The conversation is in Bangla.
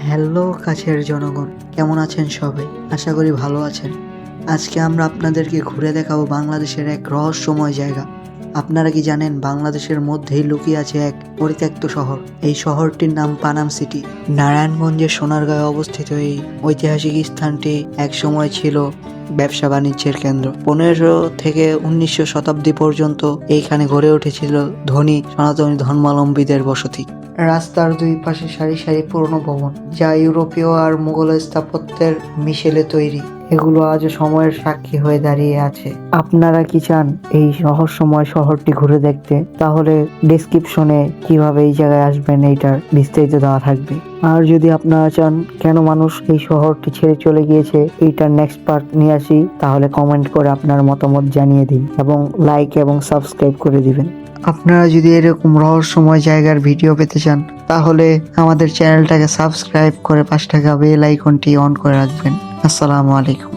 হ্যালো কাছের জনগণ, কেমন আছেন সবাই? আশা করি ভালো আছেন। আজকে আমরা আপনাদেরকে ঘুরে দেখাবো বাংলাদেশের এক রহস্যময় জায়গা। আপনারা কি জানেন বাংলাদেশের মধ্যেই লুকিয়ে আছে এক পরিত্যক্ত শহর? এই শহরটির নাম পানাম সিটি। নারায়ণগঞ্জের সোনারগাঁয়ে অবস্থিত এই ঐতিহাসিক স্থানটি এক সময় ছিল ব্যবসা বাণিজ্যের কেন্দ্র। 15 থেকে 19 শতাব্দী পর্যন্ত এইখানে গড়ে উঠেছিল ধনী সনাতনী ধর্মাবলম্বীদের বসতি। রাস্তার দুই পাশে সারি সারি পুরনো ভবন, যা ইউরোপীয় আর মুঘল স্থাপত্যের মিশেলে তৈরি। এগুলো আজও সময়ের সাক্ষী হয়ে দাঁড়িয়ে আছে। আপনারা কি চান এই রহস্যময় শহরটি ঘুরে দেখতে? তাহলে ডেসক্রিপশনে কিভাবে এই জায়গায় আসবেন এইটার বিস্তারিত দেওয়া থাকবে। আর যদি আপনারা চান কেন মানুষ এই শহরটি ছেড়ে চলে গিয়েছে এইটার নেক্সট পার্ট নিয়ে আসি, তাহলে কমেন্ট করে আপনার মতামত জানিয়ে দিন এবং লাইক এবং সাবস্ক্রাইব করে দিবেন। আপনারা যদি এরকম রহস্যময় জায়গার ভিডিও পেতে চান, তাহলে আমাদের চ্যানেলটাকে সাবস্ক্রাইব করে পাশে থাকা বেল আইকনটি অন করে রাখবেন। আসসালামু আলাইকুম।